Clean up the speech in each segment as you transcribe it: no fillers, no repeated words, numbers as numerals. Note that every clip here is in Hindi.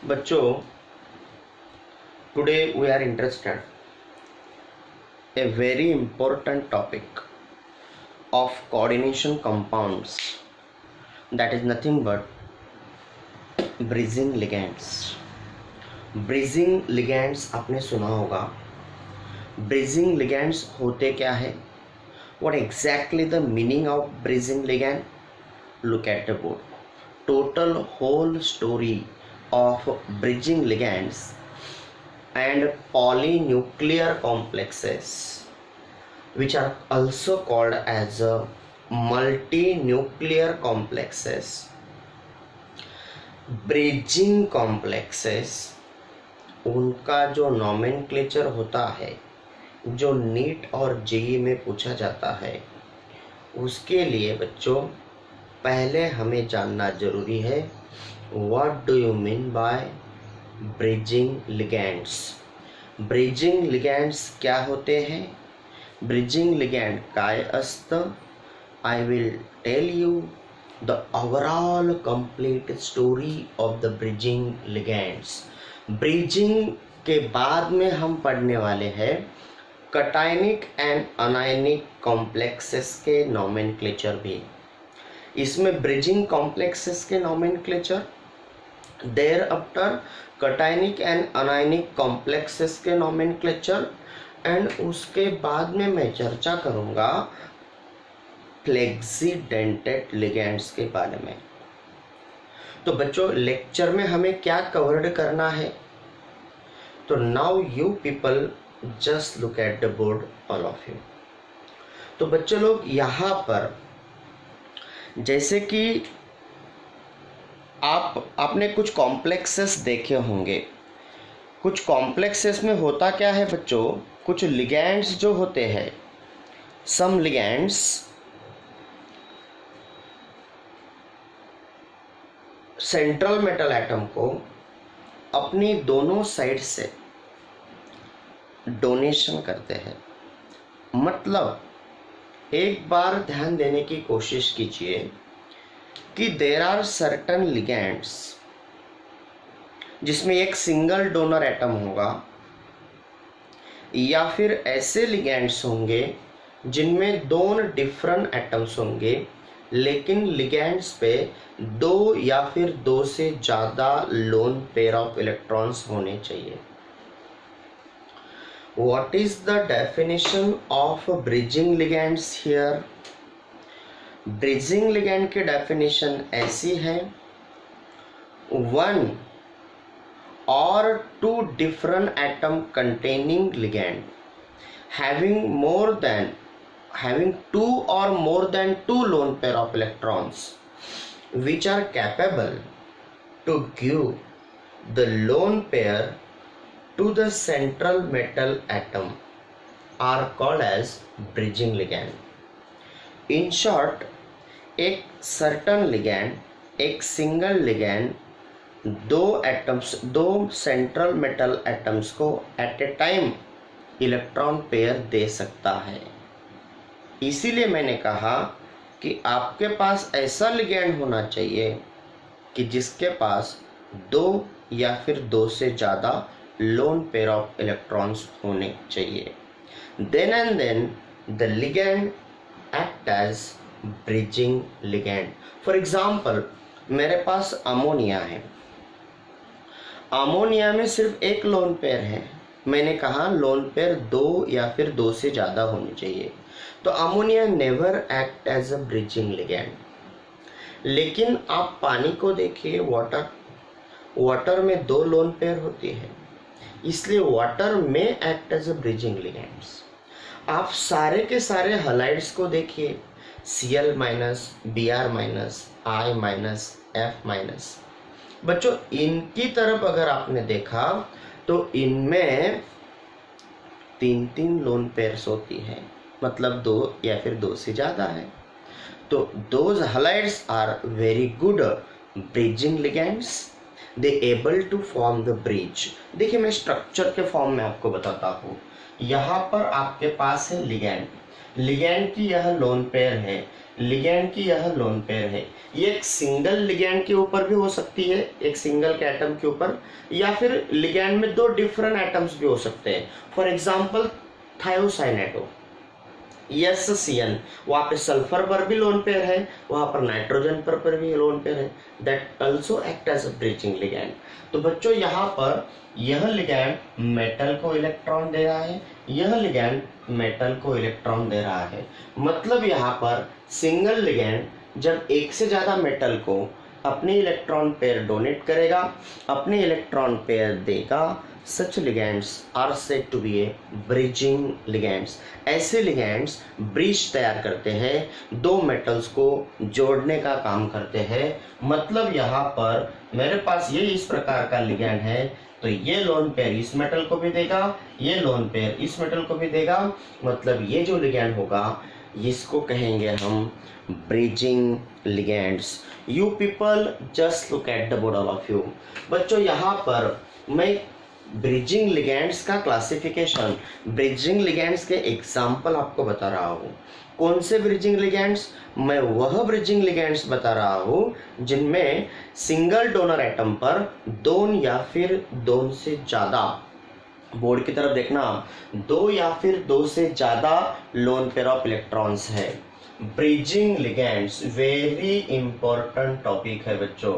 बच्चों, today we are interested a very important topic of coordination compounds, that is nothing but bridging ligands. Bridging ligands आपने सुना होगा. Bridging ligands होते क्या है? What exactly the meaning of bridging ligand? Look at the board. Total whole story of bridging ligands and polynuclear complexes, which are also called as multinuclear complexes. Bridging complexes, उनका जो नॉमेनक्लेचर होता है, जो नीट और जेईई में पूछा जाता है, उसके लिए बच्चों पहले हमें जानना जरूरी है what do you mean by bridging ligands. Bridging ligands क्या होते हैं? ब्रिजिंग लिगैंड काय असतं? I will tell you the overall complete story of the bridging ligands. Bridging के बाद में हम पढ़ने वाले हैं कटायनिक एंड अनायनिक कॉम्प्लेक्सेस के नॉमेनक्लेचर भी. इसमें ब्रिजिंग कॉम्प्लेक्सेस के nomenclature, thereafter cationic and anionic complexes के नॉमेनक्लेचर, एंड उसके बाद में मैं चर्चा करूंगा फ्लेक्सीडेंटेड लिगैंड्स के बारे में. तो बच्चों, लेक्चर में हमें क्या कवर्ड करना है? तो now you people just look at the board, all of you. तो बच्चों लोग यहाँ पर जैसे कि आपने कुछ कॉम्प्लेक्सेस देखे होंगे. कुछ कॉम्प्लेक्सेस में होता क्या है बच्चों, कुछ लिगैंड्स जो होते हैं, सम लिगैंड्स सेंट्रल मेटल एटम को अपनी दोनों साइड से डोनेशन करते हैं. मतलब एक बार ध्यान देने की कोशिश कीजिए कि देयर आर सर्टन लिगैंड्स जिसमें एक सिंगल डोनर एटम होगा, या फिर ऐसे लिगैंड्स होंगे जिनमें दोनों डिफरेंट एटम्स होंगे, लेकिन लिगैंड्स पे दो या फिर दो से ज़्यादा लोन पेयर ऑफ इलेक्ट्रॉन्स होने चाहिए. What is the definition of bridging ligands here? Bridging ligand की definition ऐसी है, one or two different atom containing ligand having two or more than two lone pair of electrons which are capable to give the lone pair to the central metal atom are called as bridging ligand. In short, एक certain ligand, एक single ligand दो central metal atoms को at a time electron pair दे सकता है. इसीलिए मैंने कहा कि आपके पास ऐसा ligand होना चाहिए कि जिसके पास दो या फिर दो से ज़्यादा लोन पेयर ऑफ इलेक्ट्रॉन्स होने चाहिए. Then and then the ligand act as bridging ligand. For example, मेरे पास अमोनिया है. अमोनिया में सिर्फ एक लोन पेयर है. मैंने कहा लोन पेयर दो या फिर दो से ज़्यादा होने चाहिए. तो ammonia never act as a bridging ligand. लेकिन आप पानी को देखिए, वाटर में दो लोन पेयर होती है, इसलिए वाटर में act as a bridging ligands. आप सारे के सारे हलाइड्स को देखिए, Cl minus, Br minus, I minus, F minus. बच्चों, इनकी तरफ अगर आपने देखा तो इनमें तीन तीन लोन पेयर्स होती है, मतलब दो या फिर दो से ज़्यादा है. तो those halides are very good bridging ligands. They able to form the bridge. देखिए, मैं स्ट्रक्चर के फॉर्म में आपको बताता हूँ. यहाँ पर आपके पास है लिगैंड. लिगैंड की यह लोन पेयर है, लिगैंड की यह लोन पेयर है। ये एक सिंगल लिगैंड के ऊपर भी हो सकती है, एक सिंगल के एटम के ऊपर, या फिर लिगैंड में दो डिफरेंट एटम्स भी हो सकते हैं। फॉर एग्जांपल थायोसाइनेटो, SCN, वहाँ पे सल्फर पर भी लोन पेयर है, वहाँ पर नाइट्रोजन पर भी लोन पेयर है, that also act as a bridging ligand. तो बच्चों यहाँ पर यह लिगैंड मेटल को इलेक्ट्रॉन दे रहा है, यह लिगैंड मेटल को इलेक्ट्रॉन दे रहा है। मतलब यहाँ पर सिंगल लिगैंड जब एक से ज़्यादा मेटल को अपनी इलेक्ट्रॉन पेयर डोनेट करेगा, अपनी इलेक्ट्रॉन पेयर देगा, such ligands are said to be a bridging ligands. ऐसे लिगैंड्स ब्रिज तैयार करते हैं, दो मेटल्स को जोड़ने का काम करते हैं। मतलब यहाँ पर मेरे पास ये इस प्रकार का लिगैंड है, तो ये लोन पेयर इस मेटल को भी देगा, ये लोन पेयर इस मेटल को भी देगा। मतलब ये जो लिगैंड होगा इसको कहेंगे हम bridging ligands. You people just look at the board all of you. बच्चों यहाँ पर मैं ब्रिजिंग लिगैंड्स का क्लासिफिकेशन, ब्रिजिंग लिगैंड्स के एग्जाम्पल आपको बता रहा हूँ। कौन से ब्रिजिंग लिगैंड्स? मैं वह ब्रिजिंग लिगैंड्स बता रहा हूँ जिनमें सिंगल डोनर एटम पर दो या फिर दो से ज़्यादा, बोर्ड की तरफ देखना, दो या फिर दो से ज़्यादा लोन पेयर ऑफ इलेक्ट्रॉन्स है। Bridging ligands very important topic है बच्चों।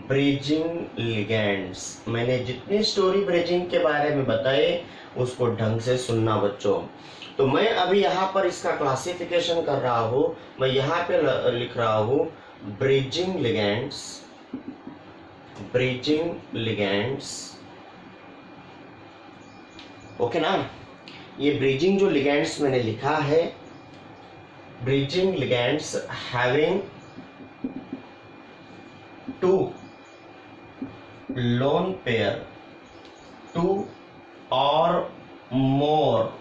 ब्रिजिंग लिगैंड्स, मैंने जितनी स्टोरी ब्रिजिंग के बारे में बताए उसको ढंग से सुनना बच्चों। तो मैं अभी यहाँ पर इसका क्लासिफिकेशन कर रहा हूँ, मैं यहाँ पे लिख रहा हूँ bridging ligands, bridging ligands, okay ना। ये ब्रिजिंग जो लिगैंड्स मैंने लिखा है, bridging ligands having two lone pair, two or more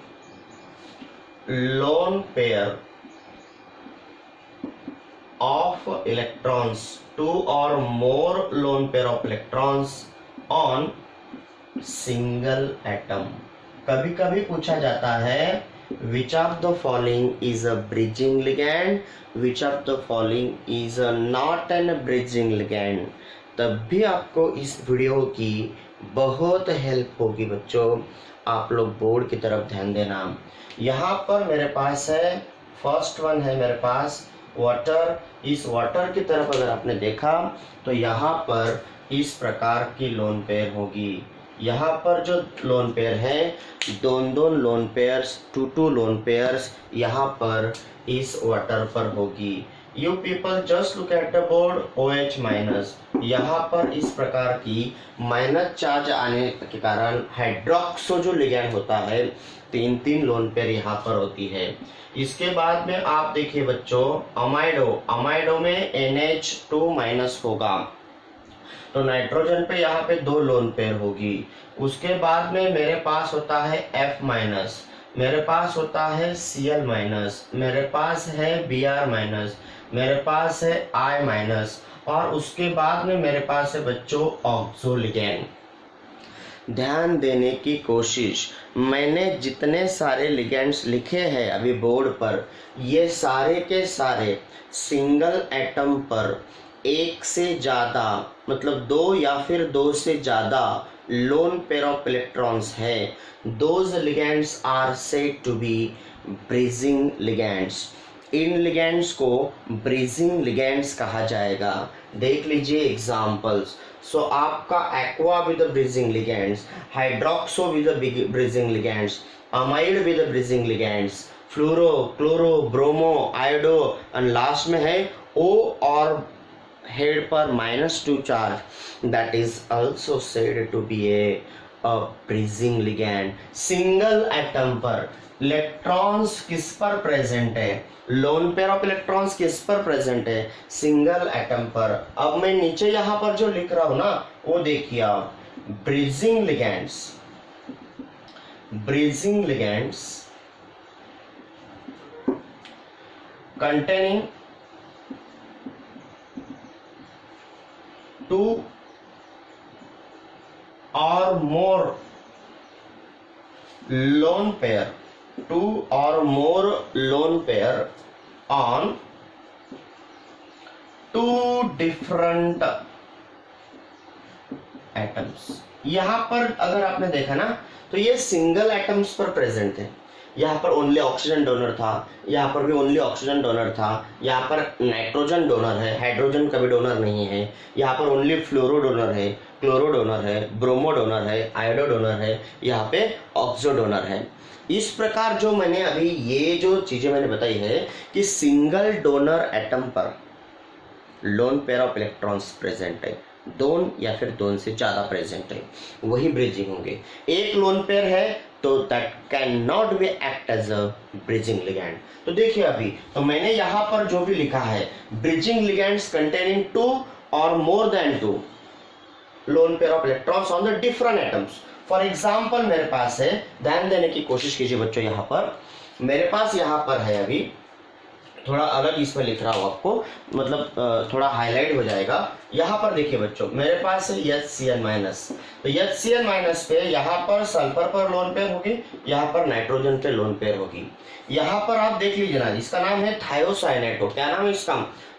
lone pair of electrons, two or more lone pair of electrons on single atom। कभी कभी पूछा जाता है which of the following is a bridging ligand, which of the following is a not an bridging ligand। तब भी आपको इस वीडियो की बहुत हेल्प होगी बच्चों। आप लोग बोर्ड की तरफ ध्यान देना। यहाँ पर मेरे पास है, फर्स्ट वन है मेरे पास वाटर। इस वाटर की तरफ अगर आपने देखा तो यहाँ पर इस प्रकार की लोन पेयर होगी। यहाँ पर जो लोन पेयर है, दोनों lone pairs, two lone pairs यहाँ पर इस वाटर पर होगी। You people just look at the board, OH minus. यहाँ पर इस प्रकार की माइनस चार्ज आने के कारण हाइड्रोक्सो जो लिगैंड होता है, तीन तीन लोन पेयर यहाँ पर होती है। इसके बाद में आप देखिए बच्चों अमाइडो, अमाइडो में NH2 माइनस होगा, तो नाइट्रोजन पे यहाँ पे दो लोन पेयर होगी। उसके बाद में मेरे पास होता है F माइनस, मेरे पास होता है Cl माइनस, मेरे पास है Br माइनस, मेरे पास है I माइनस, और उसके बाद में मेरे पास है बच्चों ऑक्सो लिगैंड। ध्यान देने की कोशिश, मैंने जितने सारे लिगैंड्स लिखे हैं अभी बोर्ड पर, ये सारे के सारे सिंगल एटम पर एक से ज़्यादा, मतलब दो या फिर दो से ज़्यादा लोन पेयर ऑफ इलेक्ट्रॉन्स है। Those ligands are said to be bridging ligands. इन लिगैंड्स को ब्रिजिंग लिगैंड्स कहा जाएगा। देख लीजिए एग्जाम्पल्स। सो आपका aqua with bridging ligands, hydroxo with bridging ligands, amide with bridging ligands, fluoro, chloro, bromo, iodo, and last में है O और हेड पर -2 charge, that is also said to be a bridging ligand. Single atom पर इलेक्ट्रॉन्स किस पर प्रेजेंट है, लोन पेयर ऑफ इलेक्ट्रॉन्स किस पर प्रेजेंट है, सिंगल एटम पर। अब मैं नीचे यहाँ पर जो लिख रहा हूं ना वो देखिए आप, bridging ligands, bridging ligands containing two or more lone pair, two or more lone pair on two different atoms. यहां पर अगर आपने देखा ना तो ये सिंगल एटम्स पर प्रेजेंट है। यहाँ पर ओनली ऑक्सीजन डोनर था, यहाँ पर भी ओनली ऑक्सीजन डोनर था, यहाँ पर नाइट्रोजन डोनर है, हाइड्रोजन का भी डोनर नहीं है, यहाँ पर ओनली फ्लोरो डोनर है, क्लोरो डोनर है, ब्रोमो डोनर है, आयोडो डोनर है, यहाँ पे ऑक्सो डोनर है। इस प्रकार जो मैंने अभी ये जो चीजें मैंने बताई है कि सिंगल डोनर एटम पर loan pair of electrons present है, दोन या फिर दोन से ज्यादा प्रेजेंट है, वही ब्रिजिंग होंगे। एक लोन पेयर है तो that can not be act as a bridging ligand. तो देखिए अभी तो मैंने यहाँ पर जो भी लिखा है, ब्रिजिंग लिगैंड्स कंटेनिंग टू और more than two lone pair of electrons on the different atoms. For example मेरे पास है, ध्यान देने की कोशिश कीजिए बच्चों, यहाँ पर मेरे पास यहाँ पर है, अभी थोड़ा अलग इसमें लिख रहा हूँ आपको, मतलब थोड़ा हाईलाइट हो जाएगा। यहाँ पर देखिए बच्चों, मेरे पास है HCl-, तो HCl- पे यहाँ पर सल्फर पर लोन पेयर होगी, यहाँ पर नाइट्रोजन पे लोन पेयर होगी। यहाँ पर आप देख लीजिए ना, इसका नाम है थायोसाइनेटो। क्या नाम है इसका?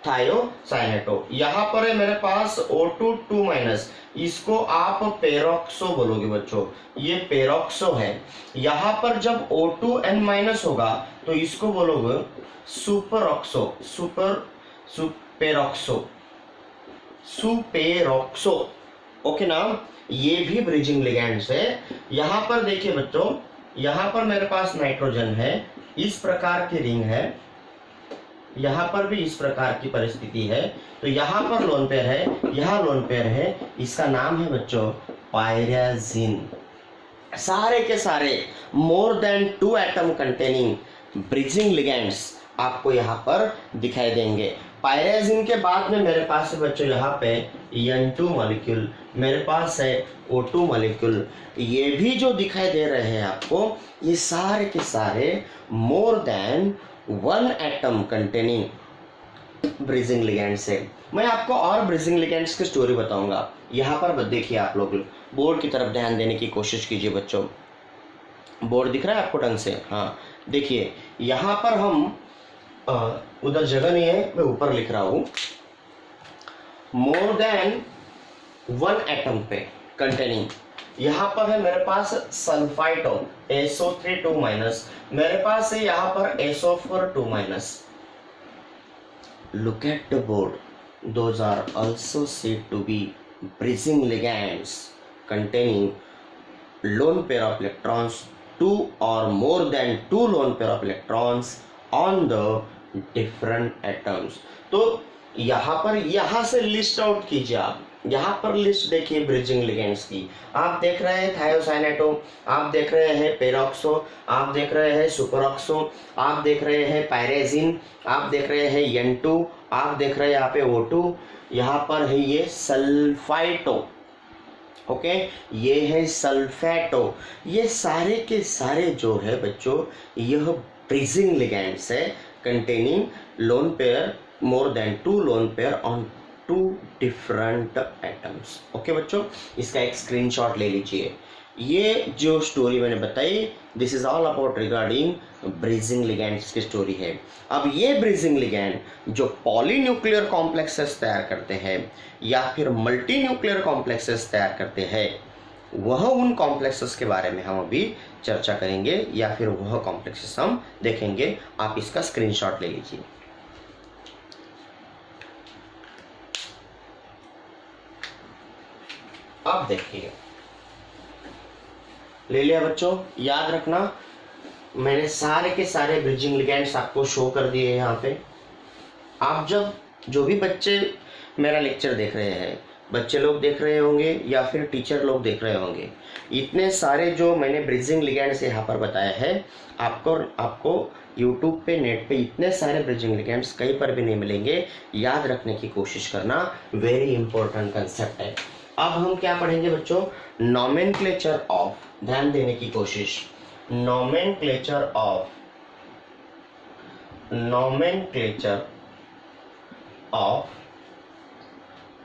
थायोसाइनेटो। यहाँ पर है मेरे पास O2 इसको आप पेरोक्सो बोलोगे बच्चों, ये पेरोक्सो है। यहाँ पर जब O2N- होगा तो इसको बोलोगे सुपरऑक्सो, सुपेरोक्सो। ओके ना, ये भी ब्रिजिंग लिगैंड्स है। यहाँ पर देखिए बच्चों, यहाँ पर मेरे पास नाइट्रोजन है, इस प्रकार की रिंग है, यहाँ पर भी इस प्रकार की परिस्थिति है, तो यहाँ पर लोन पेयर है, यहाँ लोन पेयर है, इसका नाम है बच्चों पायराजिन। सारे के सारे more than 2 atom containing bridging ligands आपको यहाँ पर दिखाई देंगे। पायराजिन के बाद में मेरे पास है बच्चों यहाँ पे N2 मॉलिक्यूल, मेरे पास है O2 मॉलिक्यूल। ये भी जो दिखाई दे रहे हैं आपको, ये सारे के सारे more than 1 atom containing bridging ligands है। मैं आपको और ब्रिजिंग लिगैंड्स की स्टोरी बताऊंगा। यहाँ पर देखिए, आप लोग बोर्ड की तरफ ध्यान देने की कोशिश कीजिए बच्चों। बोर्ड दिख रहा है आपको ढंग से? हाँ, देखिए यहाँ पर हम उधर जगह नहीं है, मैं ऊपर लिख रहा हूं, मोर देन 1 एटम पे कंटेनिंग। यहाँ पर है मेरे पास सल्फाइटो SO3 2-, मेरे पास है यहाँ पर SO4 2-। look at the board, those are also said to be bridging ligands containing lone pair of electrons, 2 or more than 2 lone pair of electrons on the different atoms। तो यहाँ से लिस्ट आउट कीजिए आप। यहाँ पर लिस्ट देखिए ब्रिजिंग लिगैंड्स की। आप देख रहे हैं थायोसाइनेटो, आप देख रहे हैं पेरोक्सो, आप देख रहे हैं सुपरऑक्सो, आप देख रहे हैं पायरेजिन, आप देख रहे हैं N2, आप देख रहे हैं यहाँ पे O2, यहाँ पर है ये सल्फाइटो, ओके, ये है सल्फेटो। ये सारे के सारे जो है बच्चों, यह ब्रिजिंग लिगैंड्स है containing lone pair more than 2 lone pair on 2 different atoms. Okay बच्चों, इसका एक स्क्रीनशॉट ले लीजिए। ये जो स्टोरी मैंने बताई, this is all about regarding bridging ligands की स्टोरी है। अब ये ब्रिजिंग लिगैंड जो पॉलीन्यूक्लियर कॉम्प्लेक्सेस तैयार करते हैं या फिर मल्टी न्यूक्लियर कॉम्प्लेक्सेस तैयार करते हैं, वह उन कॉम्प्लेक्सेस के बारे में हम अभी चर्चा करेंगे या फिर वह कॉम्प्लेक्सेस हम देखेंगे। आप इसका स्क्रीनशॉट ले लीजिए। अब देखिए, ले लिया बच्चों? याद रखना, मैंने सारे के सारे ब्रिजिंग लिगैंड्स आपको शो कर दिए हैं यहाँ पे। आप जब जो भी बच्चे मेरा लेक्चर देख रहे हैं, बच्चे लोग देख रहे होंगे या फिर टीचर लोग देख रहे होंगे, इतने सारे जो मैंने ब्रिजिंग लिगैंड्स यहाँ पर बताया है, आपको यूट्यूब पे, नेट पे इतने सारे ब्रिजिंग लिगैंड्स कहीं पर भी नहीं मिलेंगे। याद रखने की कोशिश करना, वेरी इंपॉर्टेंट कंसेप्ट है। अब हम क्या पढ़ेंगे बच्चों? नॉमेनक्लेचर ऑफ, ध्यान देने की कोशिश, नॉमेनक्लेचर ऑफ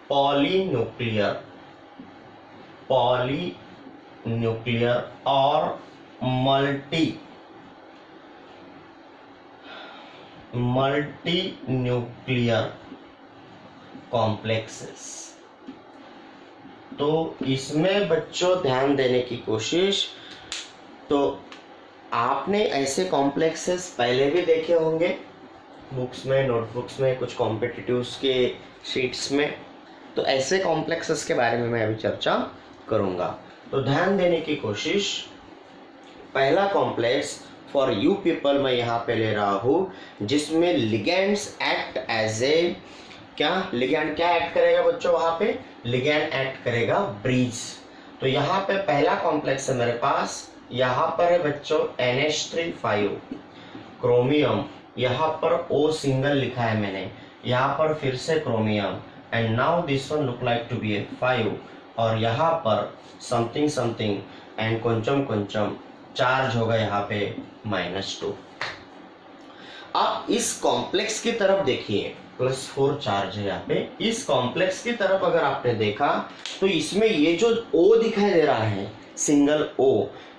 पॉलीन्यूक्लियर और मल्टी न्यूक्लियर कॉम्प्लेक्सेस। तो इसमें बच्चों ध्यान देने की कोशिश, तो आपने ऐसे कॉम्प्लेक्सेस पहले भी देखे होंगे बुक्स में, नोटबुक्स में, कुछ कॉम्पिटिटिव्स के शीट्स में। तो ऐसे कॉम्प्लेक्सेस के बारे में मैं अभी चर्चा करूंगा, तो ध्यान देने की कोशिश। पहला कॉम्प्लेक्स फॉर यू पीपल मैं यहाँ पे ले रहा हूँ, जिसमें लिगेंड्स एक्ट एज ए, क्या लिगेंड क्या एक्ट करेगा बच्चों वहाँ पे? लिगेंड एक्ट करेगा ब्रिज। तो यहाँ पे पहला कॉम्प्लेक्स है मेरे पास, यहाँ पर है बच्चों NH3 क्रोमियम, यहाँ पर O सिंगल लिखा है मैंने, यहाँ पर फिर से chromium, and now this one look like to be a 5, और यहाँ पर समथिंग समथिंग एंड कुंचम चार्ज होगा यहाँ पे -2। अब इस कॉम्प्लेक्स की तरफ देखिए, +4 चार्ज है यहाँ पे। इस कॉम्प्लेक्स की तरफ अगर आपने देखा तो इसमें ये जो O दिखाई दे रहा है, सिंगल O,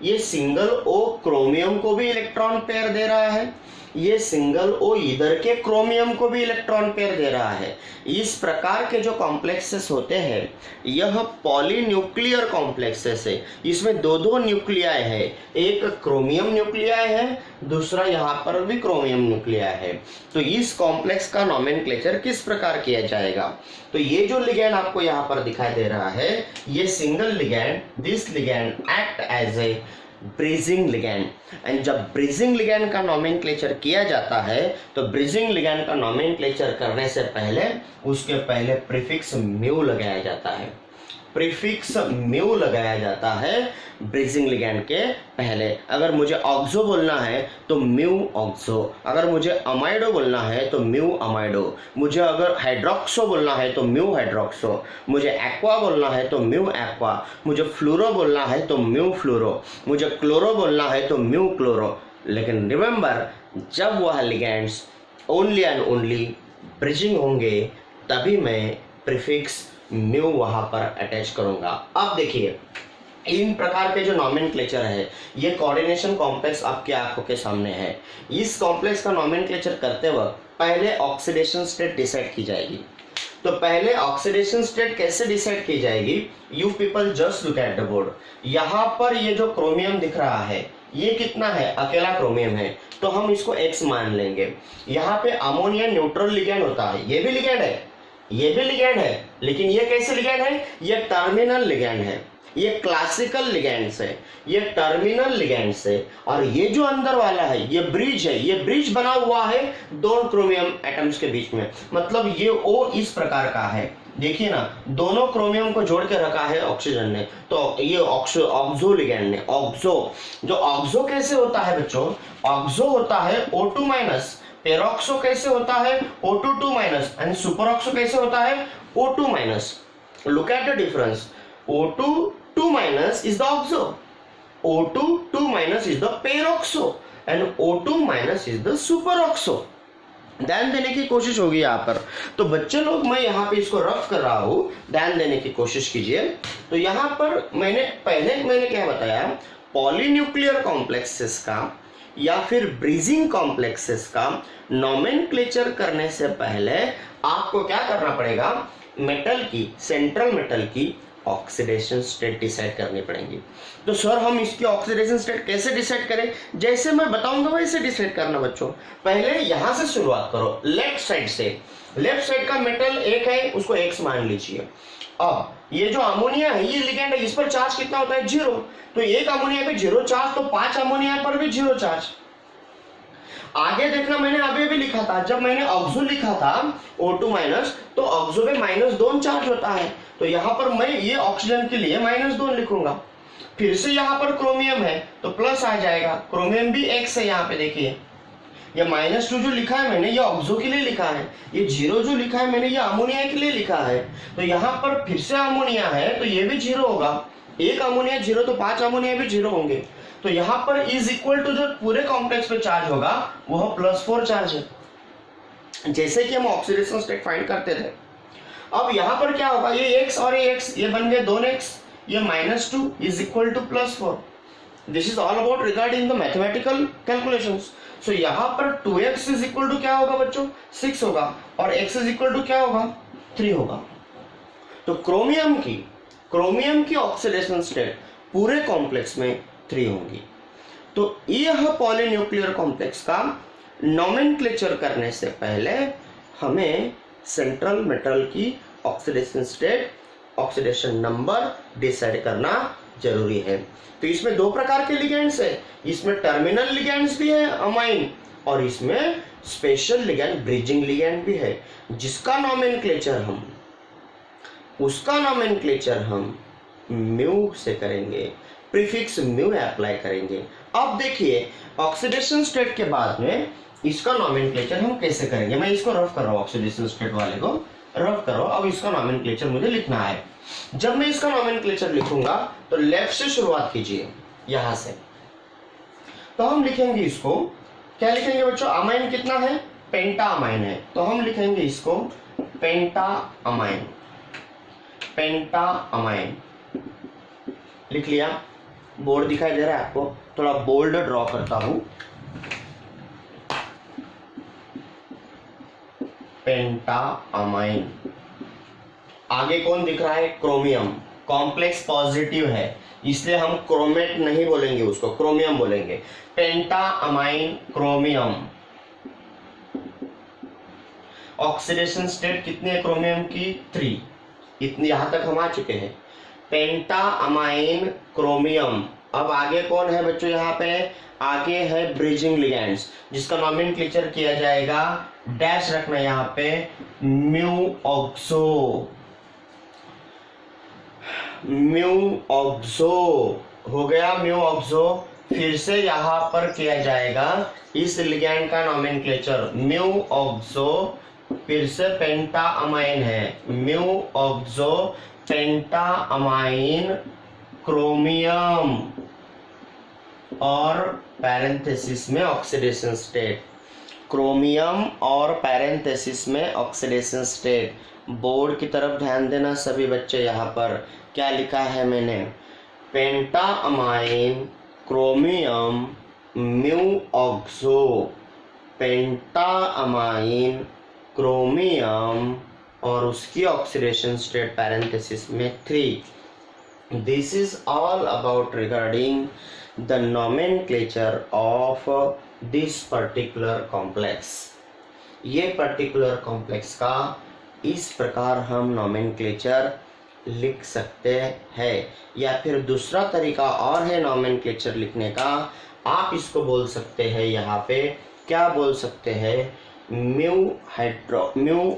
ये सिंगल O क्रोमियम को भी इलेक्ट्रॉन पेयर दे रहा है, ये सिंगल O इधर के क्रोमियम को भी इलेक्ट्रॉन पेयर दे रहा है। इस प्रकार के जो कॉम्प्लेक्सेस होते हैं यह पॉलीन्यूक्लियर कॉम्प्लेक्सेस है। इसमें दो न्यूक्लियाई है, एक क्रोमियम न्यूक्लियाई है, दूसरा यहाँ पर भी क्रोमियम न्यूक्लियाई है। तो इस कॉम्प्लेक्स का नोमेनक्लेचर किस प्रकार किया जाएगा? तो ये जो लिगैंड आपको यहाँ पर दिखाई दे रहा है, ये single ligand, this ligand act as a bridging ligand. And जब ब्रिजिंग लिगैंड का नोमेनक्लेचर किया जाता है तो ब्रिजिंग लिगैंड का नोमेनक्लेचर करने से पहले उसके पहले प्रीफिक्स म्यू लगाया जाता है, प्रीफिक्स म्यू लगाया जाता है ब्रिजिंग लिगैंड के पहले। अगर मुझे ऑक्सो बोलना है तो म्यू ऑक्सो, अगर मुझे अमाइडो बोलना है तो म्यू अमाइडो, मुझे अगर हाइड्रोक्सो बोलना है तो म्यू हाइड्रोक्सो, मुझे एक्वा बोलना है तो म्यू एक्वा, मुझे फ्लोरो बोलना है तो म्यू फ्लोरो, मुझे क्लोरो बोलना है तो म्यू क्लोरो। लेकिन रिमेंबर, जब वह ligands only and only bridging होंगे तभी मैं प्रीफिक्स म्यू वहां पर अटैच करूंगा। अब देखिए, इन प्रकार के जो नोमेनक्लेचर है, ये कोऑर्डिनेशन कॉम्प्लेक्स आपके आंखों के सामने है। इस कॉम्प्लेक्स का नोमेनक्लेचर करते वक्त पहले ऑक्सीडेशन स्टेट डिसाइड की जाएगी। तो पहले ऑक्सीडेशन स्टेट कैसे डिसाइड की जाएगी? You people just look at the board. यहाँ पर ये जो क्रोमियम दिख रहा है, ये कितना है? अकेला क्रोमियम है, तो हम इसको X मान लेंगे। यहाँ पे अमोनिया न्यूट्रल लिगैंड होता है, ये भी लिगैंड है, ये भी लिगैंड है, लेकिन ये कैसे लिगैंड है? ये टर्मिनल लिगैंड है, ये क्लासिकल लिगैंड्स है, ये टर्मिनल लिगैंड्स है। और ये जो अंदर वाला है ये ब्रिज है, ये ब्रिज बना हुआ है दो क्रोमियम एटम्स के बीच में। मतलब ये O इस प्रकार का है, देखिए ना, दोनों क्रोमियम को जोड़ के रखा है ऑक्सीजन ने, तो ये ऑक्सो लिगैंड ने। ऑक्सो, जो ऑक्सो कैसे होता है बच्चों? ऑक्सो होता है O2-, पेरोक्सो कैसे होता है? O2-2-, एंड सुपरऑक्सो कैसे होता है? O2-। Look at the difference, O2-2- is the oxo, O2-2- is the peroxo, and O2- is the superoxo। ध्यान देने की कोशिश होगी यहाँ पर। तो बच्चे लोग, मैं यहाँ पे इसको रफ कर रहा हूँ, ध्यान देने की कोशिश कीजिए। तो यहाँ पर मैंने क्या बताया? पॉलीन्यूक्लियर कॉम्प्लेक्सेस का या फिर ब्रिजिंग कॉम्प्लेक्सेस का नोमेनक्लेचर करने से पहले आपको क्या करना पड़ेगा? मेटल की, सेंट्रल मेटल की ऑक्सीडेशन स्टेट डिसाइड करनी पड़ेगी। तो सर हम इसकी ऑक्सीडेशन स्टेट कैसे डिसाइड करें? जैसे मैं बताऊंगा वैसे डिसाइड करना बच्चों। पहले यहां से शुरुआत करो, लेफ्ट साइड से। लेफ्ट साइड का मेटल एक है, उसको X मान लीजिए। अब ये जो अमोनिया है, ये लिगैंड है, इस पर चार्ज कितना होता है? 0। तो एक अमोनिया पे 0 चार्ज, तो 5 अमोनिया पर भी 0 चार्ज। आगे देखना, मैंने अभी भी लिखा था, जब मैंने ऑक्सो लिखा था O2-, तो ऑक्सो पे -2 चार्ज होता है। तो यहाँ पर मैं ये ऑक्सीजन के लिए -2 लिखूंगा। फिर से यहाँ पर क्रोमियम है तो प्लस आ जाएगा, क्रोमियम भी X है। यहाँ पे देखिए, ये -2 जो लिखा है मैंने, ये ऑक्सो के लिए लिखा है। ये 0 जो लिखा है मैंने, ये अमोनिया के लिए लिखा है। तो यहाँ पर फिर से अमोनिया है तो ये भी 0 होगा। एक अमोनिया 0 तो 5 अमोनिया भी 0 होंगे। तो यहाँ पर इज इक्वल टू जो पूरे कॉम्प्लेक्स पे चार्ज होगा वह +4 चार्ज है, जैसे कि हम ऑक्सीडेशन स्टेट फाइंड करते थे। अब यहाँ पर क्या होगा? ये X और ये X, ये बन गए 2x, ये -2 is equal to +4। This is all about regarding the mathematical calculations. So यहाँ पर 2x इज इक्वल टू क्या होगा बच्चों? 6 होगा, और x इज इक्वल टू क्या होगा? 3 होगा। तो क्रोमियम की ऑक्सीडेशन स्टेट पूरे कॉम्प्लेक्स में 3 होंगी। तो यह पॉलीन्यूक्लियर कॉम्प्लेक्स का नॉमेनक्लेचर करने से पहले हमें सेंट्रल मेटल की oxidation state, oxidation number decide करना जरूरी है। तो इसमें 2 प्रकार के लिगेंड्स है, इसमें टर्मिनल लिगेंड्स भी है अमाइन, और इसमें स्पेशल लिगेंड, ब्रिजिंग लिगेंड भी है, जिसका नॉमेनक्लेचर हम म्यू से करेंगे, प्रीफिक्स म्यू अप्लाई करेंगे। अब देखिए ऑक्सीडेशन स्टेट के बाद में इसका नॉमेनक्लेचर हम कैसे करेंगे। मैं इसको रफ कर रहा हूँ, ऑक्सीडेशन स्टेट वाले को रफ करो। अब इसका नॉमेनक्लेचर मुझे लिखना है। जब मैं इसका नॉमेनक्लेचर लिखूंगा तो लेफ्ट से शुरुआत कीजिए, यहां से। तो हम लिखेंगे इसको, क्या लिखेंगे बच्चों? अमाइन कितना है? पेंटा अमाइन है, तो हम लिखेंगे इसको पेंटा अमाइन। लिख लिया। बोर्ड दिखाई दे रहा है आपको? थोड़ा बोल्ड ड्रॉ करता हूं। पेंटा अमाइन। आगे कौन दिख रहा है? क्रोमियम। कॉम्प्लेक्स पॉजिटिव है, इसलिए हम क्रोमेट नहीं बोलेंगे, उसको क्रोमियम बोलेंगे। पेंटा अमाइन क्रोमियम। ऑक्सीडेशन स्टेट कितनी है क्रोमियम की? 3। इतनी, यहां तक हम आ चुके हैं। पेंटा अमाइन क्रोमियम। अब आगे कौन है बच्चों? यहाँ पे आगे है ब्रिजिंग लिगेंड्स, जिसका नॉमेनक्लेचर किया जाएगा, डैश रखना यहाँ पे, म्यू ऑक्सो हो गया, म्यू ऑक्सो। फिर से यहाँ पर किया जाएगा इस लिगेंड का नॉमेनक्लेचर, म्यू ऑक्सो। फिर से पेंटा अमाइन है, म्यू ऑक्सो पेंटा अमाइन क्रोमियम, और पैरेंथेसिस में ऑक्सीडेशन स्टेट, क्रोमियम और पैरेंथेसिस में ऑक्सीडेशन स्टेट। बोर्ड की तरफ ध्यान देना सभी बच्चे। यहाँ पर क्या लिखा है मैंने? पेंटा अमाइन क्रोमियम म्यू ऑक्सो, पेंटा अमाइन क्रोमियम, और उसकी ऑक्सीडेशन स्टेट पैरेंथेसिस में 3। This is all about regarding the nomenclature of this particular complex. ये particular complex का इस प्रकार हम nomenclature लिख सकते हैं। या फिर दूसरा तरीका और है nomenclature लिखने का, आप इसको बोल सकते हैं, यहाँ पे क्या बोल सकते हैं? Mu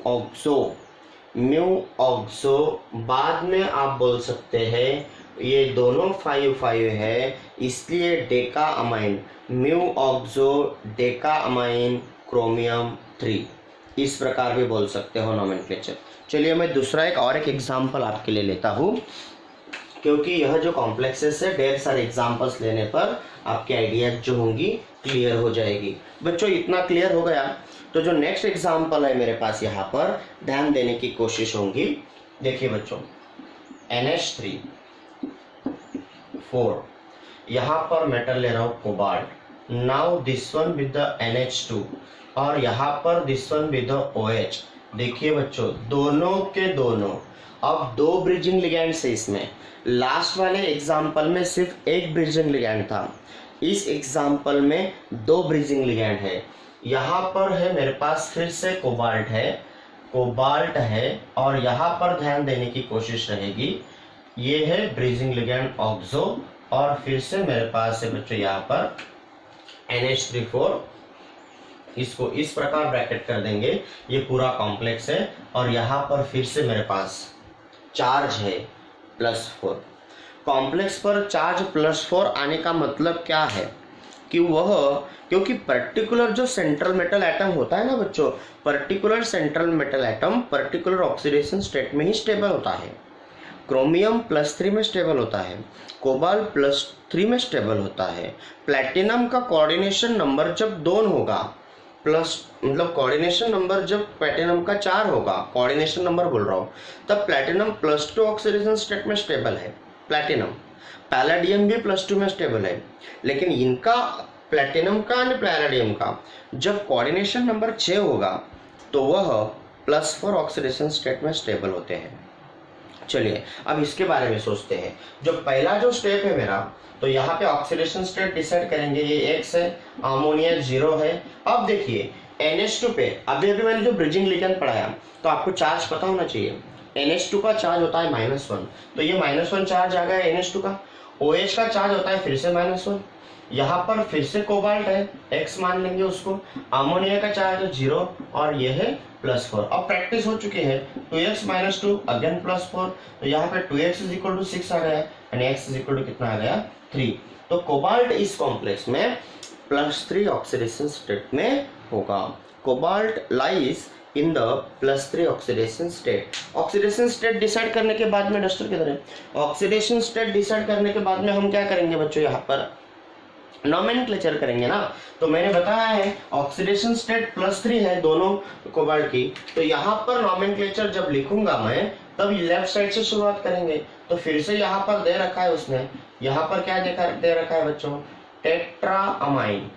oxo. बाद में आप बोल सकते हैं ये दोनों 5 है, इसलिए Deka amine, mu oxo Deka amine chromium 3। इस प्रकार भी बोल सकते हो नॉमेनक्लेचर। चलिए मैं दूसरा एक एग्जांपल आपके लिए लेता हूँ, क्योंकि यह जो कॉम्प्लेक्सेस है, ढेर सारे एग्जांपल्स लेने पर आपकी आइडिया जो होंगी क्लियर हो जाएगी। बच्चों इतना क्लियर हो गया तो जो नेक्स्ट एग्जांपल है मेरे पास, यहाँ पर ध्यान देने की कोशिश होगी। देखिए बच्चों, NH3 4, यहाँ पर मेटल ले रहा हूँ cobalt. Now this one with the NH2, और यहाँ पर this one with the OH। देखिए बच्चों, दोनों के दोनों अब 2 ब्रिजिंग लिगेंड्स है इसमें। लास्ट वाले एग्जाम्पल में सिर्फ एक ब्रिजिंग लिगेंड था, इस एग्जाम्पल में 2 ब्रिजिंग लिगेंड है। यहाँ पर है मेरे पास फिर से कोबाल्ट है, और यहाँ पर ध्यान देने की कोशिश रहेगी, ये है ब्रिजिंग लिगेंड ऑक्सो, और फिर से मेरे पास है बच्चों यहाँ पर NH3 इसको इस प्रकार ब्रैकेट कर देंगे, ये पूरा कॉम्प्लेक्स है, और यहाँ पर फिर से मेरे पास चार्ज है +4। कॉम्प्लेक्स पर चार्ज +4 आने का मतलब क्या है कि क्योंकि पर्टिकुलर जो सेंट्रल मेटल एटम होता है ना बच्चों, particular central metal atom particular oxidation state में ही स्टेबल होता है। क्रोमियम +3 में स्टेबल होता है, कोबाल्ट +3 में स्टेबल होता है। प्लैटिनम का कोऑर्डिनेशन नंबर जब 2 होगा, कोऑर्डिनेशन नंबर जब प्लैटिनम का 4 होगा, कोऑर्डिनेशन नंबर बोल रहा हूँ, तब प्लैटिनम +2 ऑक्सीडेशन स्टेट में स्टेबल है। प्लैटिनम, पैलेडियम भी +2 में स्टेबल है, लेकिन इनका प्लैटिनम का और पैलेडियम का जब कोऑर्डिनेशन नंबर 6 होगा तो वह +4 ऑक्सीडेशन स्टेट में स्टेबल होते हैं। चलिए अब इसके बारे में सोचते हैं। जो पहला जो स्टेप है मेरा, तो यहाँ पे ऑक्सीडेशन स्टेट डिसाइड करेंगे, ये X है, अमोनिया 0 है। अब देखिए NH2 पे अभी मैंने जो ब्रिजिंग लिगेंड पढ़ाया, तो आपको चार्ज पता होना चाहिए। NH2 का चार्ज होता है -1, तो ये -1 चार्ज आ गया NH2 का। OH का चार्ज होता है फिर से -1, यहाँ पर फिर से कोबाल्ट है, X मान लेंगे उसको। अमोनिया का चार्ज है 0 और ये है +4। अब प्रैक्टिस हो चुकी है, 2x - 2 अगेन +4, तो यहाँ पे 2x = 6 आ गया यानी x = कितना आ गया 3। तो कोबाल्ट इस कॉम्प्लेक्स में +3 ऑक्सीडेशन स्टेट में होगा। Cobalt lies in the +3 oxidation state. Oxidation state decide करने के बाद में, डस्टर किधर है, ऑक्सीडेशन स्टेट डिसाइड करने के बाद में हम क्या करेंगे बच्चों, यहाँ पर नोमेनक्लेचर करेंगे ना। तो मैंने बताया है ऑक्सीडेशन स्टेट +3 है दोनों कोबाल्ट की, तो यहाँ पर नोमेनक्लेचर जब लिखूंगा मैं तब लेफ्ट साइड से शुरुआत करेंगे। तो फिर से यहाँ पर दे रखा है उसने, यहाँ पर क्या दे रखा है बच्चों, टेट्रा अमाइन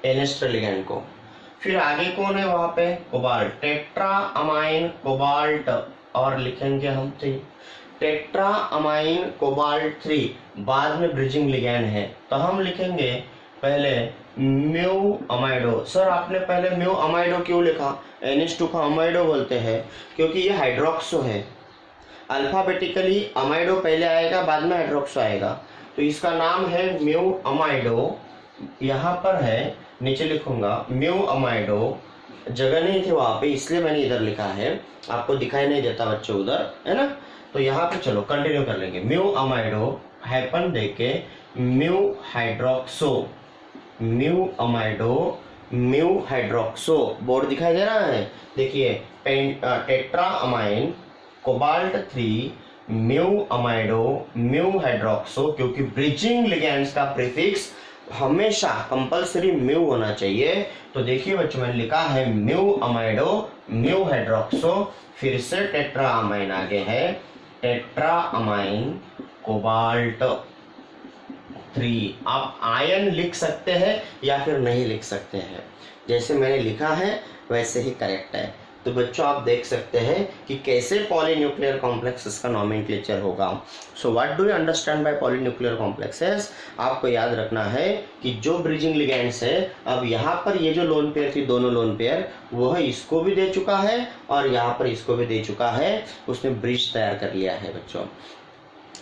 NH लिगेंड को। फिर आगे कौन है वहां पे, कोबाल्ट, टेट्रा अमाइन कोबाल्ट, और लिखेंगे हम 3 टेट्रा अमाइन कोबाल्ट 3। बाद में ब्रिजिंग लिगेंड है, तो हम लिखेंगे पहले म्यू अमाइडो। सर आपने पहले म्यू अमाइडो क्यों लिखा, NH2 का अमाइडो बोलते हैं क्योंकि ये हाइड्रोक्सो है। अल्फाबेटिकली अमाइडो पहले आएगा, बाद में हाइड्रोक्सो आएगा, तो इसका नाम है म्यू अमाइडो। यहाँ पर है, नीचे लिखूंगा म्यू अमाइडो, जगह नहीं थी वहां पे इसलिए मैंने इधर लिखा है, आपको दिखाई नहीं देता बच्चों उधर, है ना। तो यहाँ पे चलो कंटिन्यू कर लेंगे, म्यू अमाइडो हाइपन देके mu hydroxo, mu amido mu hydroxo. Board दिखाई दे रहा है, देखिए tetra amine cobalt 3 mu amido mu hydroxo, क्योंकि ब्रिजिंग लिगेंड्स का प्रीफिक्स हमेशा कंपलसरी म्यू होना चाहिए। तो देखिए बच्चों मैंने लिखा है म्यू अमाइडो म्यू हाइड्रोक्सो, फिर से टेट्रा अमाइन आगे है, टेट्रा अमाइन कोबाल्ट 3। आप आयन लिख सकते हैं या फिर नहीं लिख सकते हैं, जैसे मैंने लिखा है वैसे ही करेक्ट है। तो बच्चों आप देख सकते हैं कि कैसे पॉलीन्यूक्लियर कॉम्प्लेक्सेस का नोमेनक्लेचर होगा। So what do you understand by polynuclear complexes. आपको याद रखना है कि जो ब्रिजिंग लिगेंड्स है, अब यहाँ पर ये जो लोन पेयर थी, दोनों लोन पेयर, वह इसको भी दे चुका है और यहाँ पर इसको भी दे चुका है, उसने ब्रिज तैयार कर लिया है बच्चों।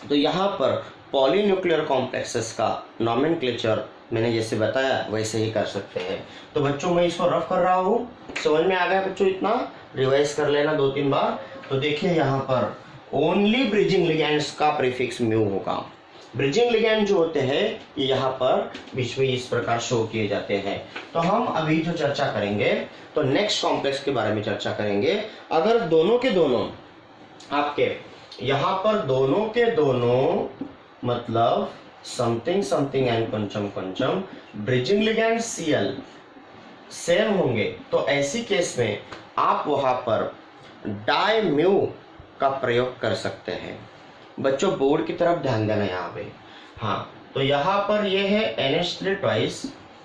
तो यहाँ पर पॉलीन्यूक्लियर कॉम्प्लेक्सेस का नोमेनक्लेचर मैंने जैसे बताया वैसे ही कर सकते हैं। तो बच्चों मैं इसको रफ कर रहा हूँ, समझ में आ गया बच्चों, इतना रिवाइज कर लेना 2-3 बार। तो देखिए यहाँ पर ओनली ब्रिजिंग लिगेंड्स का प्रीफिक्स म्यू होगा। ब्रिजिंग लिगेंड जो होते हैं ये यहाँ पर बीच में इस प्रकार शो किए जाते हैं। तो हम अभी जो चर्चा करेंगे तो नेक्स्ट कॉम्प्लेक्स के बारे में चर्चा करेंगे। अगर दोनों के दोनों आपके यहाँ पर दोनों के दोनों मतलब समथिंग समथिंग एंड पंचम पंचम ब्रिजिंग लिगेंड Cl सेम होंगे, तो ऐसी केस में आप वहां पर डाई म्यू का प्रयोग कर सकते हैं। बच्चों बोर्ड की तरफ ध्यान देना यहाँ पे। हाँ, तो यहाँ पर ये है NH3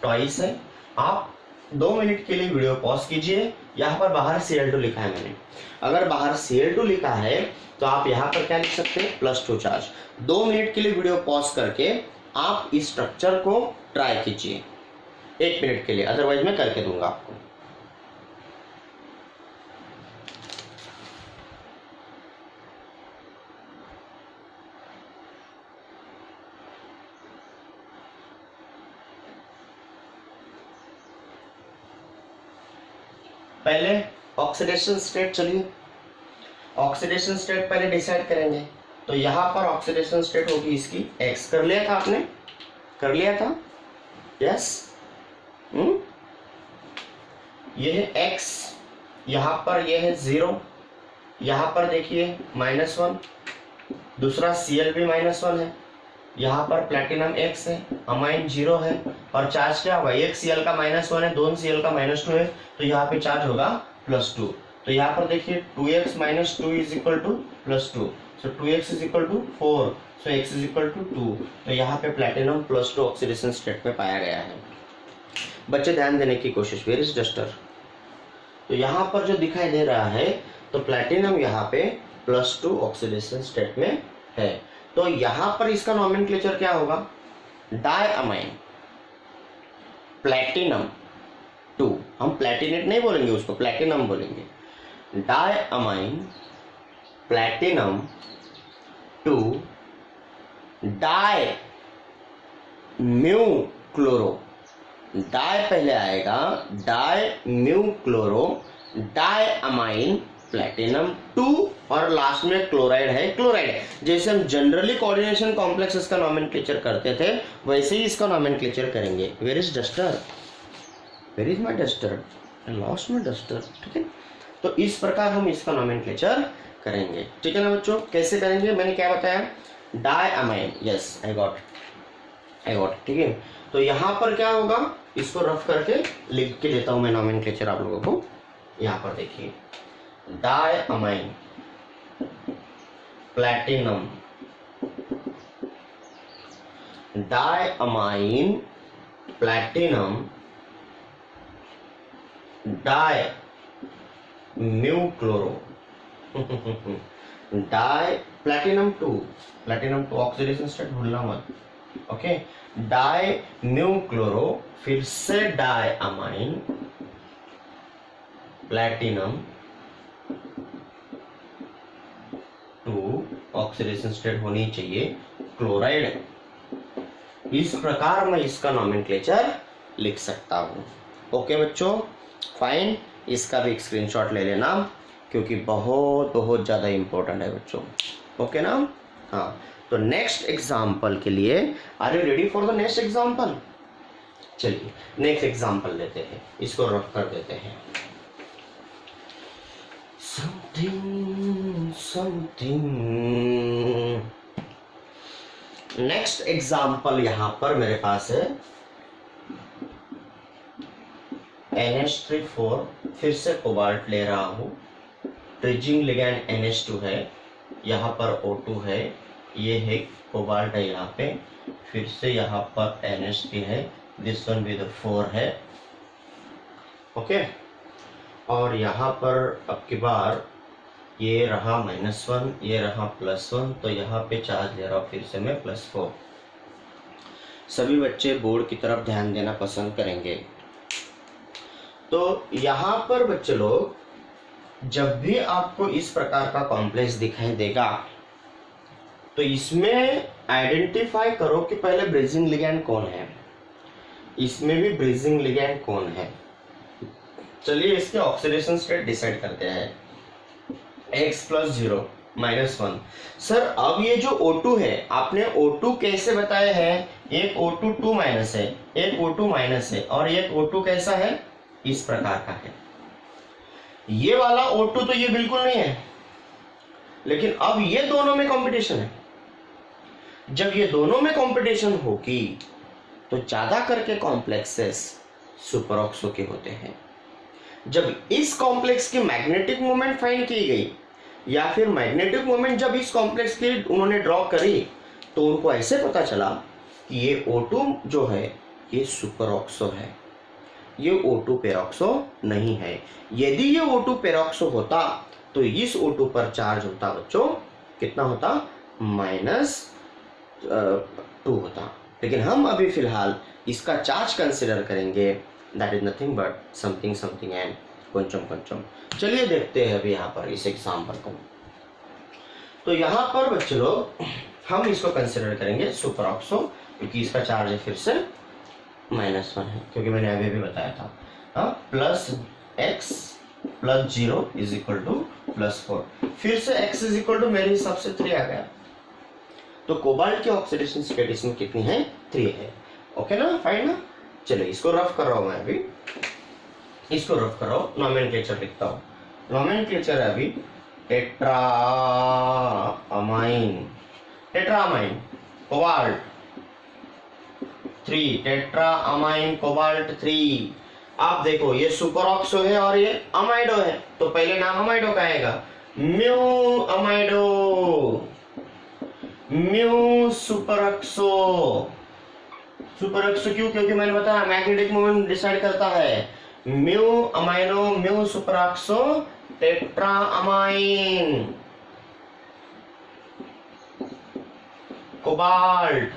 ट्वाइस है। आप 2 मिनट के लिए वीडियो पॉज कीजिए। यहाँ पर बाहर Cl2 लिखा है मैंने, अगर बाहर Cl2 लिखा है तो आप यहाँ पर क्या लिख सकते हैं, +2 चार्ज। 2 मिनट के लिए वीडियो पॉज करके आप इस स्ट्रक्चर को ट्राई कीजिए 1 मिनट के लिए, अदरवाइज मैं करके दूंगा आपको। पहले ऑक्सीडेशन स्टेट, चलिए ऑक्सीडेशन स्टेट पहले डिसाइड करेंगे। तो यहाँ पर ऑक्सीडेशन स्टेट होगी इसकी X, कर लिया था आपने, कर लिया था, यस। ये है X, यहाँ पर ये है 0, यहाँ पर देखिए -1, दूसरा Cl भी -1 है, यहाँ पर प्लेटिनम X है, अमाइन 0 है, और चार्ज क्या होगा, एक Cl का -1 है, 2 Cl का -2 है, तो यहाँ पे चार्ज होगा +2। तो यहाँ पर देखिए 2x - 2 = +2, सो 2x = 4, सो x = 2। तो यहाँ पे प्लेटिनम +2 ऑक्सीडेशन स्टेट में पाया गया है। बच्चे ध्यान देने की कोशिश, वेयर इज डस्टर, तो यहाँ पर जो दिखाई दे रहा है तो प्लैटिनम यहाँ पे +2 ऑक्सीडेशन स्टेट में है। तो यहाँ पर इसका नॉमेनक्लेचर क्या होगा? डायअमाइन प्लैटिनम 2, हम प्लैटिनेट नहीं बोलेंगे उसको, प्लैटिनम बोलेंगे। Diammine platinum 2 di mu chloro, di पहले आएगा, di mu chloro diammine platinum 2 और लास्ट में क्लोराइड है, क्लोराइड। जैसे हम जनरली कोऑर्डिनेशन कॉम्प्लेक्सेस का नॉमेनक्लेचर करते थे वैसे ही इसका नॉमेनक्लेचर करेंगे। Where is duster, where is my duster, I lost my duster. ठीक है, तो इस प्रकार हम इसका नॉमेनक्लेचर करेंगे। ठीक है ना बच्चों, कैसे करेंगे मैंने क्या बताया? Diamine, yes I got. ठीक है, तो यहाँ पर क्या होगा, इसको रफ करके लिख के देता हूं मैं नॉमेनक्लेचर आप लोगों को। यहाँ पर देखिए, diammine platinum, diammine platinum di mu chloro di platinum 2 oxidation state भूलना मत। ओके, डाई म्यू क्लोरो, फिर से डायअमाइन प्लैटिनम 2 ऑक्सीडेशन स्टेट होनी चाहिए क्लोराइड। इस प्रकार मैं इसका नॉमेनक्लेचर लिख सकता हूं। ओके बच्चों, फाइन, इसका भी एक स्क्रीनशॉट ले लेना क्योंकि बहुत बहुत ज़्यादा इंपॉर्टेंट है बच्चों। ओके ना? हाँ, तो नेक्स्ट एग्जाम्पल के लिए, are you ready for the next example? चलिए नेक्स्ट एग्जाम्पल लेते हैं, इसको रफ कर देते हैं। समथिंग नेक्स्ट एग्जाम्पल यहाँ पर मेरे पास है NH3 फिर से कोबाल्ट ले रहा हूँ, ट्रिजिंग लिगैंड NH2 है, यहाँ पर O2 है, ये है कोबाल्ट है यहाँ पे, फिर से यहाँ पर NH3 है, दिस वन विद 4 है। ओके, और यहाँ पर अब की बार ये रहा -1, ये रहा +1, तो यहाँ पे चार्ज ले रहा हूँ फिर से मैं +4। सभी बच्चे बोर्ड की तरफ ध्यान देना पसंद करेंगे। तो यहाँ पर बच्चे लोग, जब भी आपको इस प्रकार का कॉम्प्लेक्स दिखाई देगा तो इसमें आइडेंटिफाई करो कि पहले ब्रिजिंग लिगैंड कौन है, इसमें भी ब्रिजिंग लिगैंड कौन है। चलिए इसके ऑक्सीडेशन स्टेट डिसाइड करते हैं। X + 0 -1। सर अब ये जो O2 है, आपने O2 कैसे बताया है? एक O2 2- है, एक O2 - है, और एक O2 कैसा है? इस प्रकार का है। ये वाला O2 तो ये बिल्कुल नहीं है, लेकिन अब ये दोनों में कंपटीशन है। जब ये दोनों में कंपटीशन होगी तो ज्यादा करके कॉम्प्लेक्सेस सुपरऑक्सो के होते हैं। जब इस कॉम्प्लेक्स की मैग्नेटिक मोमेंट फाइंड की गई या फिर मैग्नेटिक मोमेंट जब इस कॉम्प्लेक्स की उन्होंने ड्रॉ करी तो उनको ऐसे पता चला कि ये O2 जो है ये सुपरऑक्सो है, ये O2 पेरॉक्सो नहीं है। यदि ये O2 पेरॉक्सो होता तो इस O2 पर चार्ज होता बच्चों, कितना होता? -2 होता। लेकिन हम अभी फिलहाल इसका चार्ज कंसिडर करेंगे, that is nothing but something and पंचम। चलिए देखते हैं अभी यहाँ पर इस एग्जाम्पल को। तो यहाँ पर बच्चे लोग हम इसको कंसिडर करेंगे सुपरऑक्सो, क्योंकि इसका चार्ज है फिर से -1 है, क्योंकि मैंने अभी भी बताया था। +x + 0 = +4, फिर से x = मेरे हिसाब से 3 आ गया। तो कोबाल्ट की ऑक्सीडेशन स्टेट इसमें कितनी है? 3 है। ओके ना, फाइन ना? चलिए इसको रफ कर रहा हूं मैं अभी, इसको रफ कर रहा हूं, नॉमेनक्लेचर लिखता हूं। नॉमेनक्लेचर है अभी टेट्रामाइन कोबाल्ट 3, टेट्रामाइन कोबाल्ट 3। आप देखो ये सुपरऑक्सो है और ये अमाइडो है, तो पहले नाम अमाइडो का आएगा, mu amido, mu superoxo. Superoxo क्यों? क्योंकि मैंने बताया मैग्नेटिक मोमेंट डिसाइड करता है। Mu amino, mu superoxo tetra amine, cobalt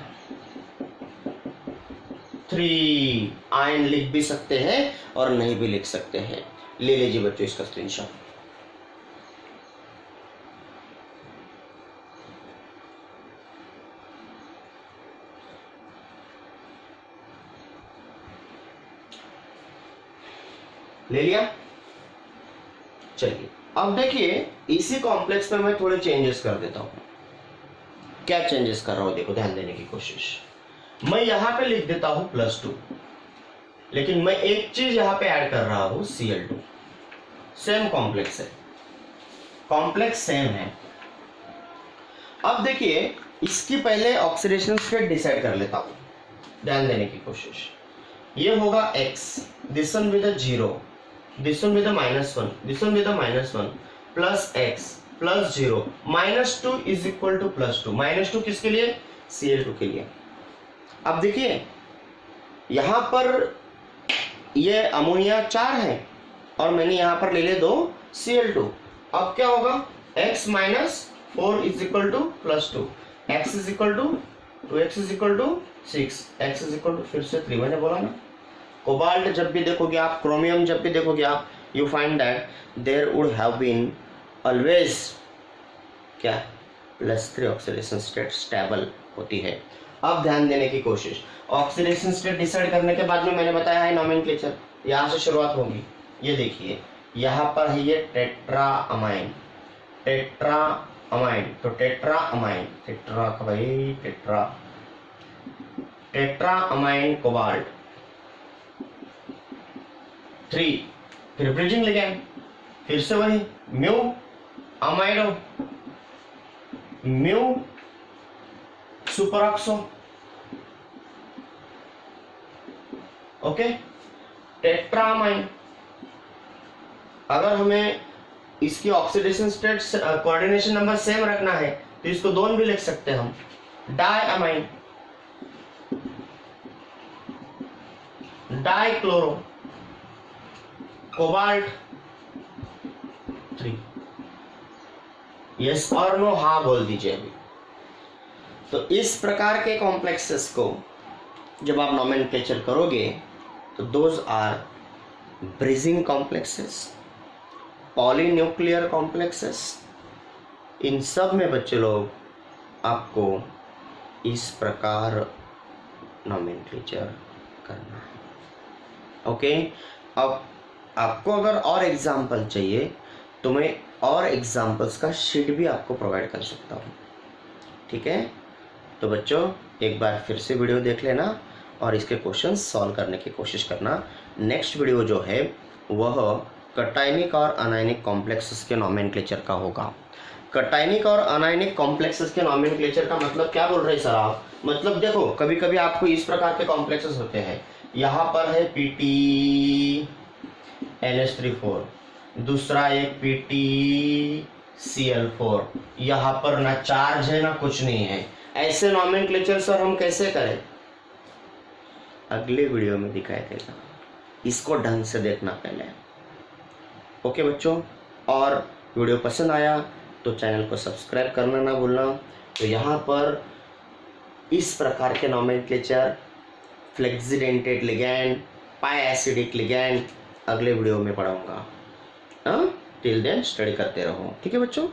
3 ion लिख भी सकते हैं और नहीं भी लिख सकते हैं। ले लीजिए बच्चों इसका स्क्रीनशॉट। ले लिया? चलिए अब देखिए इसी कॉम्प्लेक्स में मैं थोड़े चेंजेस कर देता हूं। क्या चेंजेस कर रहा हूं देखो, ध्यान देने की कोशिश। मैं यहां पे लिख देता हूं +2, लेकिन मैं एक चीज यहां पे ऐड कर रहा हूं Cl2। सेम कॉम्प्लेक्स है, कॉम्प्लेक्स सेम है। अब देखिए इसकी पहले ऑक्सीडेशन स्टेट डिसाइड कर लेता हूं, ध्यान देने की कोशिश। ये होगा X, this one with 0, this one with a -1, this one with a -1, plus x plus 0, -2 is equal to +2। -2 किसके लिए? Cl2 के लिए। अब देखिए यहां पर ये अमोनिया 4 है और मैंने यहां पर ले ले 2 Cl2। अब क्या होगा? x - 4 is equal to +2, x is equal to 2x is equal to 6, x is equal to फिर से 3, मैंने बोला ना। कोबाल्ट जब भी देखोगे आप, क्रोमियम जब भी देखोगे आप, you find that there would have been always क्या +3 ऑक्सीडेशन स्टेट स्टेबल होती है। अब ध्यान देने की कोशिश, ऑक्सीडेशन स्टेट डिसाइड करने के बाद में मैंने बताया है नोमेनक्लेचर, यहाँ से शुरुआत होगी। ये देखिए यहाँ पर है ये टेट्रा अमाइन, टेट्रा अमाइन, तो टेट्रा अमाइन, टेट्रा का भाई टेट्रा, टेट्रा अमाइन कोबाल्ट 3, फिर ब्रिजिंग लिगैंड, फिर से वही mu amido, mu superoxo, okay, tetrammine. अगर हमें इसकी oxidation state coordination number same रखना है तो इसको 2 भी लिख सकते हैं हम, डायअमाइन, डाइक्लोरो, कोबाल्ट 3। यस और नो? हाँ बोल दीजिए अभी। तो इस प्रकार के कॉम्प्लेक्सेस को जब आप नोमेनक्लेचर करोगे तो those are bridging complexes, polynuclear complexes. इन सब में बच्चे लोग आपको इस प्रकार नोमेनक्लेचर करना है। ओके, अब आपको अगर और एग्जाम्पल चाहिए तो मैं और एग्जाम्पल्स का शीट भी आपको प्रोवाइड कर सकता हूँ, ठीक है। तो बच्चों एक बार फिर से वीडियो देख लेना और इसके क्वेश्चंस सॉल्व करने की कोशिश करना। नेक्स्ट वीडियो जो है वह कटायनिक और अनायनिक कॉम्प्लेक्सेस के नोमेनक्लेचर का होगा। कटायनिक और अनायनिक कॉम्प्लेक्सेस के नोमेनक्लेचर का मतलब क्या बोल रहे हैं सर आप? मतलब देखो कभी कभी आपको इस प्रकार के कॉम्प्लेक्सेस होते हैं, यहाँ पर है PtNH3,4, दूसरा एक PtCl4, यहाँ पर ना चार्ज है ना कुछ नहीं है। ऐसे नोमेनक्लेचर सर हम कैसे करें? अगले वीडियो में दिखाई देगा, इसको ढंग से देखना पहले। ओके बच्चों, और वीडियो पसंद आया तो चैनल को सब्सक्राइब करना ना भूलना। तो यहाँ पर इस प्रकार के नोमेनक्लेचर, फ्लेक्सिडेंटेड लिगैंड, पाई एसिडिक लिगैंड अगले वीडियो में पढ़ाऊंगा। टिल देन स्टडी करते रहो, ठीक है बच्चों।